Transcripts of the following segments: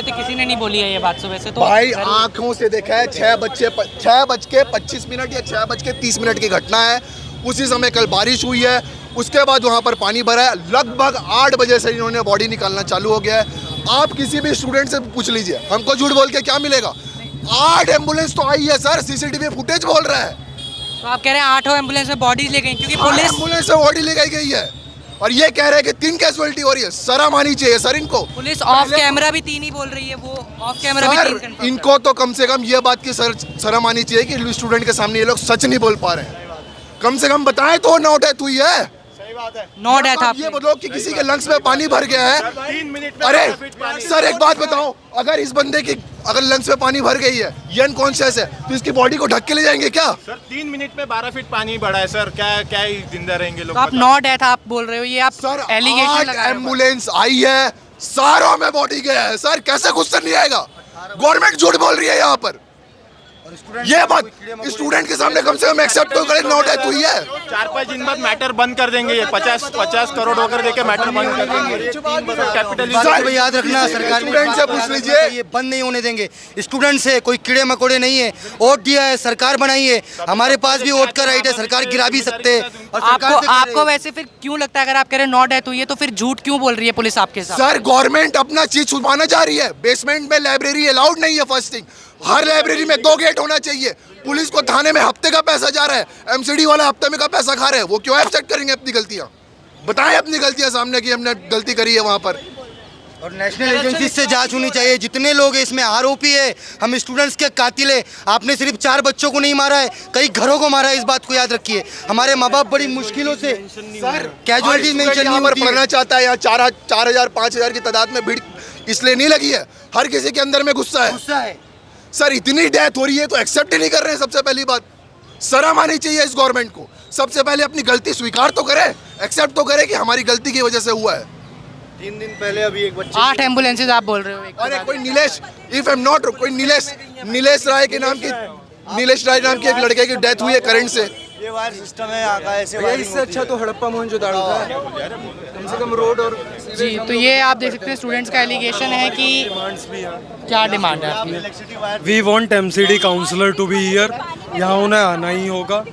तो किसी ने नहीं बोली है ये बात सुबह से तो भाई आंखों से देखा है 6:25 या 6:30 की घटना है। उसी समय कल बारिश हुई है, उसके बाद वहाँ पर पानी भरा है। लगभग 8 बजे से इन्होंने बॉडी निकालना चालू हो गया है। आप किसी भी स्टूडेंट से पूछ लीजिए, हमको झूठ बोल के क्या मिलेगा। 8 एम्बुलेंस तो आई है सर, सीसीटीवी फुटेज बोल रहा है। तो आप कह रहे हैं 8 एम्बुलेंस में बॉडीज ले गई क्योंकि पुलिस एम्बुलेंस से बॉडी ले गई है और ये कह रहे हैं कि 3 कैजुअलिटी हो रही है। शर्म आनी चाहिए सर इनको। पुलिस ऑफ कैमरा भी 3 ही बोल रही है, वो ऑफ कैमरा भी 3 सर confirm इनको तो कम से कम ये बात की शर्म आनी चाहिए कि स्टूडेंट के सामने ये लोग सच नहीं बोल पा रहे हैं। कम से कम बताएं तो 9 डेथ हुई है। No death. आप ये बोलो कि किसी के लंग्स में पानी भर गया है। 3 मिनट में अरे सर एक बात बताओ, अगर इस बंदे की अगर लंग्स में पानी भर गई है, ये अनकॉन्शियस है, तो इसकी बॉडी को ढक के ले जाएंगे क्या? सर 3 मिनट में 12 फीट पानी बढ़ा है सर, क्या ही जिंदा रहेंगे लोग? तो आप 9 डेथ आप बोल रहे हो, ये आप सर एलिगेशन 8 लगा रहे हो। एम्बुलेंस आई है, सारों में बॉडी गया है। सर कैसे गुस्सा नहीं आएगा? गवर्नमेंट झूठ बोल रही है यहाँ पर। ये बात स्टूडेंट के सामने कम से कम एक्सेप्ट तो करें। 9 डेथ हुई है। 4-5 दिन बाद मैटर बंद कर देंगे ये, 50 करोड़ वगैरह देके मैटर बंद कर देंगे। सर, याद रखना, सरकार ने स्टूडेंट से पूछ लीजिए। ये बंद नहीं होने देंगे। स्टूडेंट से कोई कीड़े मकोड़े नहीं है। वोट दिया है, सरकार बनाई है, हमारे पास भी वोट का राइट है। सरकार गिरा भी सकते हैं। और सरकार से आपको वैसे फिर क्यों लगता है, अगर आप कह रहे हैं 9 डेथ हुई है तो फिर झूठ क्यों बोल रही है पुलिस आपके साथ? सर गवर्नमेंट अपना चीज छुपाना चाह रही है। बेसमेंट में लाइब्रेरी अलाउड नहीं है। फर्स्ट थिंग, हर लाइब्रेरी में 2 गेट होना चाहिए। पुलिस को थाने में हफ्ते का पैसा जा रहा है, एमसीडी वाला हफ्ते में का पैसा खा रहे हैं। वो क्यों एक्सेप्ट करेंगे अपनी गलतियां? बताएं अपनी गलतियां सामने कि हमने गलती करी है वहां पर। और नेशनल एजेंसी से जांच होनी चाहिए। जितने लोग हैं इसमें आरोपी है, हम स्टूडेंट्स के कातिल है। आपने सिर्फ 4 बच्चों को नहीं मारा है, कई घरों को मारा है। इस बात को याद रखिए। हमारे माँ बाप बड़ी मुश्किलों से सर कैजुअलिटीज मेंशन नहीं यहाँ पर होती है। पढ़ना चाहता है। यहाँ 4,000 5,000 की तादाद में भीड़ इसलिए नहीं लगी है, हर किसी के अंदर में गुस्सा है। गुस्सा है। सर इतनी डेथ हो रही है तो एक्सेप्ट ही नहीं कर रहे हैं। सबसे पहली बात शर्म आनी चाहिए इस गवर्नमेंट को। सबसे पहले अपनी गलती स्वीकार तो करे, एक्सेप्ट तो करे कि हमारी गलती की वजह से हुआ है। 3 दिन पहले अभी एक बच्चे 8 एम्बुलेंसेज आप बोल रहे हो एक अरे कोई Nilesh, if I am not, कोई नीलेश राय के नाम की एक लड़के की डेथ हुई है करंट से। ये वायर सिस्टम है यहाँ का, ऐसे इससे अच्छा तो हड़प्पा मोहनजोदाड़ो था। कम से कम रोड और जी। तो ये आप देख सकते हैं स्टूडेंट्स का एलिगेशन है कि क्या डिमांड है आपकी? We want MCD councillor to be here, यहाँ उन्हें आना ही होगा।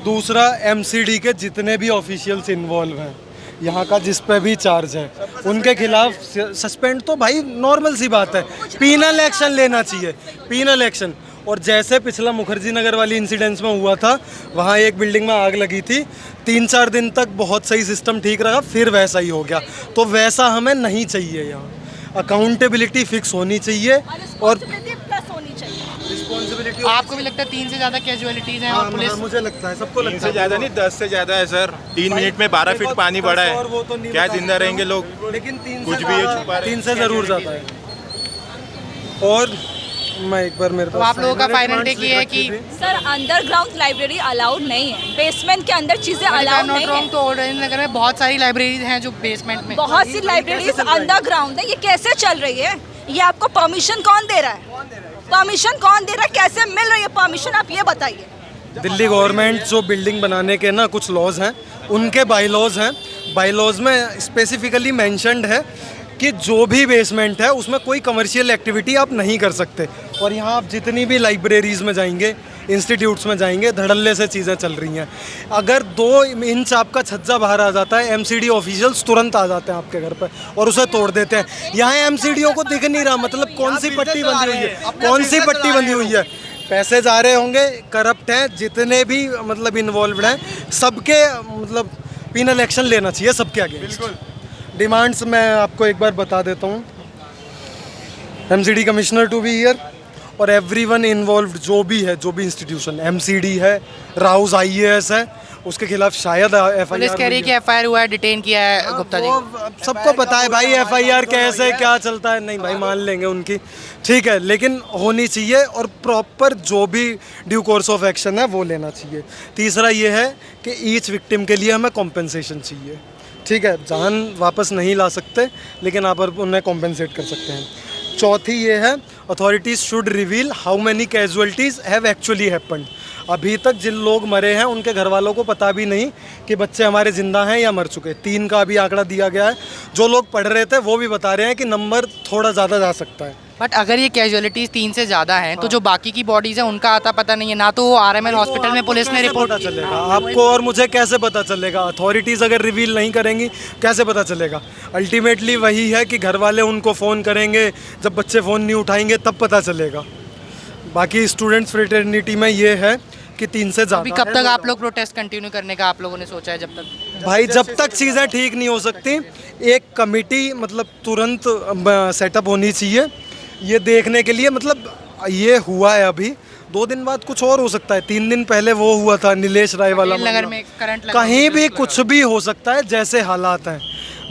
दूसरा, एमसीडी के जितने भी ऑफिशियल्स इन्वॉल्व हैं यहाँ का, जिस पे भी चार्ज है, उनके खिलाफ सस्पेंड तो भाई नॉर्मल सी बात है। पीनल एक्शन लेना चाहिए, पीनल एक्शन। और जैसे पिछला मुखर्जी नगर वाली इंसिडेंट्स में हुआ था, वहाँ एक बिल्डिंग में आग लगी थी, 3-4 दिन तक बहुत सही सिस्टम ठीक रहा, फिर वैसा ही हो गया। तो वैसा हमें नहीं चाहिए। यहाँ अकाउंटेबिलिटी फिक्स होनी चाहिए और रिस्पॉन्सिबिलिटी। आपको भी लगता है 3 से ज़्यादा कैजुअलिटीज़ हैं और पुलिस? मुझे लगता है, सबको 3 लगता से है। ज्यादा नहीं, 10 से ज्यादा है सर। 3 मिनट में 12 फीट पानी बढ़ा है, और वो तो नहीं क्या बता जिंदा रहेंगे लोग? लेकिन 3 कुछ भी ये छुपा रहे 3 से ज़रूर जाता है। और मैं एक बार मेरे तो आप लोगों का फाइनल टेक ये है कि सर अंडरग्राउंड लाइब्रेरी अलाउड नहीं है, बेसमेंट के अंदर चीजें अलाउड नहीं है। तो ऑरेंज नगर में बहुत सारी लाइब्रेरीज हैं जो बेसमेंट में। बहुत सी लाइब्रेरीज अंडरग्राउंड है। ये कैसे चल रही है? ये आपको परमिशन कौन दे रहा है? परमिशन कौन दे रहा है? कैसे मिल रही है परमिशन, आप ये बताइए। दिल्ली गवर्नमेंट जो बिल्डिंग बनाने के ना कुछ लॉज हैं, उनके बाईलॉज हैं। बाईलॉज में स्पेसिफिकली मेंशन्ड है कि जो भी बेसमेंट है उसमें कोई कमर्शियल एक्टिविटी आप नहीं कर सकते। और यहाँ आप जितनी भी लाइब्रेरीज़ में जाएंगे, इंस्टीट्यूट्स में जाएंगे, धड़ल्ले से चीज़ें चल रही हैं। अगर 2 इंच आपका छज्जा बाहर आ जाता है, एमसीडी ऑफिशियल्स तुरंत आ जाते हैं आपके घर पर और उसे तोड़ देते हैं। यहाँ एमसीडीओ को दिख नहीं रहा, मतलब कौन सी पट्टी बंधी हुई है, कौन सी पट्टी बंधी हुई है। पैसे जा रहे होंगे, करप्ट हैं, जितने भी मतलब इन्वॉल्व हैं, सबके मतलब पीनल एक्शन लेना चाहिए, सबके अगेंस्ट। डिमांड्स मैं आपको एक बार बता देता हूँ। MCD commissioner to be here और एवरीवन इन्वॉल्व्ड, जो भी है, जो भी इंस्टीट्यूशन, एमसीडी है, राउस आईएएस है, उसके खिलाफ शायद एफआईआर। पुलिस कह रही है कि एफआईआर हुआ है, डिटेन किया है गुप्ता जी। सबको पता है भाई एफआईआर कैसे क्या चलता है। नहीं भाई, मान लेंगे उनकी, ठीक है, लेकिन होनी चाहिए और प्रॉपर जो भी ड्यू कोर्स ऑफ एक्शन है वो लेना चाहिए। तीसरा ये है कि ईच विक्टिम के लिए हमें कॉम्पेंसेशन चाहिए। ठीक है, जान वापस नहीं ला सकते, लेकिन आप उन्हें कॉम्पेंसेट कर सकते हैं। चौथी ये है, authorities should reveal how many casualties have actually happened. अभी तक जिन लोग मरे हैं उनके घर वालों को पता भी नहीं कि बच्चे हमारे ज़िंदा हैं या मर चुके। 3 का अभी आंकड़ा दिया गया है। जो लोग पढ़ रहे थे वो भी बता रहे हैं कि नंबर थोड़ा ज़्यादा जा सकता है। बट अगर ये कैजुअलिटीज़ 3 से ज़्यादा हैं तो जो बाकी की बॉडीज़ हैं उनका आता पता नहीं है ना। तो वो RML हॉस्पिटल में पुलिस ने रिपोर्ट पता चलेगा आपको और मुझे कैसे पता चलेगा? अथॉरिटीज़ अगर रिवील नहीं करेंगी कैसे पता चलेगा? अल्टीमेटली वही है कि घर वाले उनको फ़ोन करेंगे, जब बच्चे फ़ोन नहीं उठाएंगे तब पता चलेगा। बाकी स्टूडेंट्स फ्रेटर्निटी में ये है कि 3 से ज़्यादा। अभी कब तक आप लोग प्रोटेस्ट कंटिन्यू करने का आप लोगों ने सोचा है? जब तक भाई जब तक चीज़ें ठीक नहीं हो सकती, एक कमेटी मतलब तुरंत सेटअप होनी चाहिए ये देखने के लिए। मतलब ये हुआ है अभी, 2 दिन बाद कुछ और हो सकता है। 3 दिन पहले वो हुआ था नीलेश राय वाला नगर में करंट कहीं भी कुछ भी हो सकता है जैसे हालात हैं।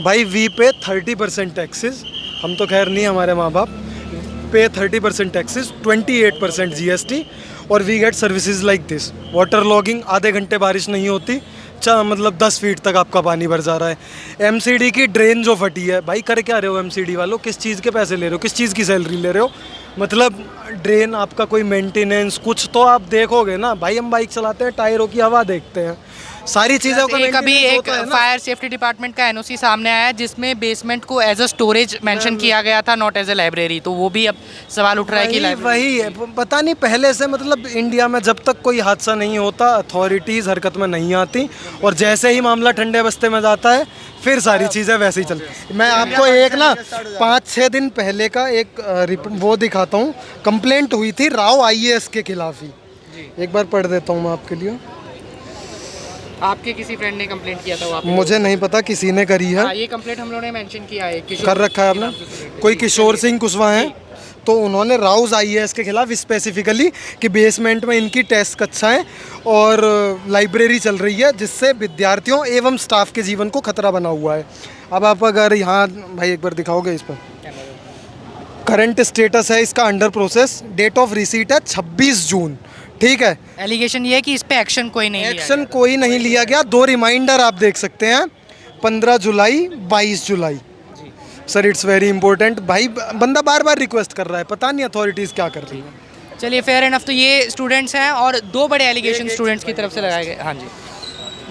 भाई वी पे 30% टैक्सेस, हम तो खैर नहीं, हमारे माँ बाप पे 30% टैक्सेस, 28% GST और we get services like this. Water logging, आधे घंटे बारिश नहीं होती, मतलब 10 फीट तक आपका पानी भर जा रहा है। MCD की ड्रेन जो फटी है, भाई कर क्या रहे हो MCD वालों? किस चीज़ के पैसे ले रहे हो? किस चीज़ की सैलरी ले रहे हो? मतलब ड्रेन आपका कोई मेंटेनेंस कुछ तो आप देखोगे ना। भाई हम बाइक चलाते हैं, टायरों की हवा देखते हैं, सारी चीज़ों का कभी maintenance एक होता है ना। फायर सेफ्टी डिपार्टमेंट का NOC सामने आया जिसमें बेसमेंट को एज अ स्टोरेज मेंशन किया गया था, नॉट एज अ लाइब्रेरी। तो वो भी अब सवाल उठ रहा है कि वही है, पता नहीं पहले से मतलब इंडिया में जब तक कोई हादसा नहीं होता अथॉरिटीज़ हरकत में नहीं आती, और जैसे ही मामला ठंडे बस्ते में जाता है फिर सारी चीज़ें वैसे ही चलती। मैं आपको एक ना 5-6 दिन पहले का एक वो दिखाता हूँ। कंप्लेंट हुई थी राव IAS के खिलाफ ही, एक बार पढ़ देता हूँ मैं आपके लिए। आपके किसी फ्रेंड ने कंप्लेंट किया था? वो मुझे नहीं पता, किसी ने करी है। ये कंप्लेंट हम लोगों ने मेंशन किया है, कर रखा है आपने। कोई किशोर सिंह कुशवाहा हैं, तो उन्होंने राउज IAS के खिलाफ स्पेसिफिकली कि बेसमेंट में इनकी टेस्ट कक्षाएं और लाइब्रेरी चल रही है जिससे विद्यार्थियों एवं स्टाफ के जीवन को खतरा बना हुआ है। अब आप अगर यहाँ भाई एक बार दिखाओगे इस पर, करंट स्टेटस है इसका under process, date of receipt है 26 जून, ठीक है। एलिगेशन ये है कि इस पे एक्शन कोई नहीं लिया एक्शन कोई नहीं लिया गया। 2 रिमाइंडर आप देख सकते हैं, 15 जुलाई 22 जुलाई। Sir it's very important. भाई बंदा बार बार रिक्वेस्ट कर रहा है, पता नहीं अथॉरिटीज़ क्या कर रही है। चलिए फेयर इनफ। तो ये स्टूडेंट्स हैं और 2 बड़े एलिगेशन स्टूडेंट्स की तरफ से लगाए गए। हाँ जी,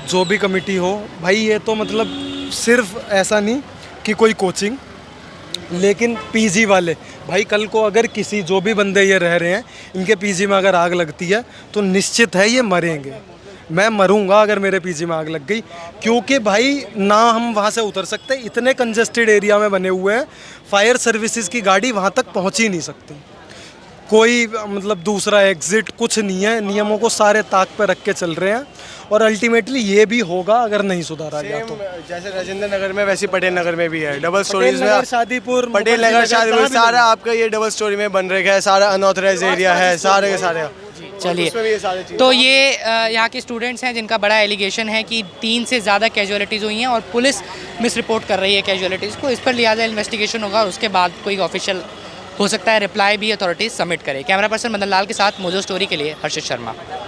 जो भी कमेटी हो भाई, ये तो मतलब सिर्फ ऐसा नहीं कि कोई कोचिंग, लेकिन PG वाले भाई कल को अगर किसी जो भी बंदे ये रह रहे हैं इनके PG में अगर आग लगती है तो निश्चित है ये मरेंगे। मैं मरूंगा अगर मेरे PG में आग लग गई, क्योंकि भाई ना हम वहाँ से उतर सकते, इतने कंजेस्टेड एरिया में बने हुए हैं, फायर सर्विसेज की गाड़ी वहाँ तक पहुँच ही नहीं सकती, कोई मतलब दूसरा एग्जिट कुछ नहीं है, नियमों को सारे ताक पे रख के चल रहे हैं। और अल्टीमेटली ये भी होगा अगर नहीं सुधारा गया तो। जैसे राजेंद्र नगर में वैसे पटेल नगर में भी है, डबल स्टोरीज में। शादीपुर, पटेल नगर, शादीपुर सारा आपका ये डबल स्टोरी में बन रखा है, सारा अनऑथराइज एरिया है, सारे के सारे। चलिए, तो ये यहाँ के स्टूडेंट्स हैं जिनका बड़ा एलिगेशन है कि 3 से ज़्यादा कैजुअलिटीज़ हुई हैं और पुलिस मिस रिपोर्ट कर रही है कैजुअलिटीज़ को। इस पर लिहाजा इन्वेस्टिगेशन होगा और उसके बाद कोई ऑफिशियल हो सकता है रिप्लाई भी अथॉरिटीज़ सबमिट करे। कैमरा पर्सन मदन लाल के साथ मोजो स्टोरी के लिए हर्षित शर्मा।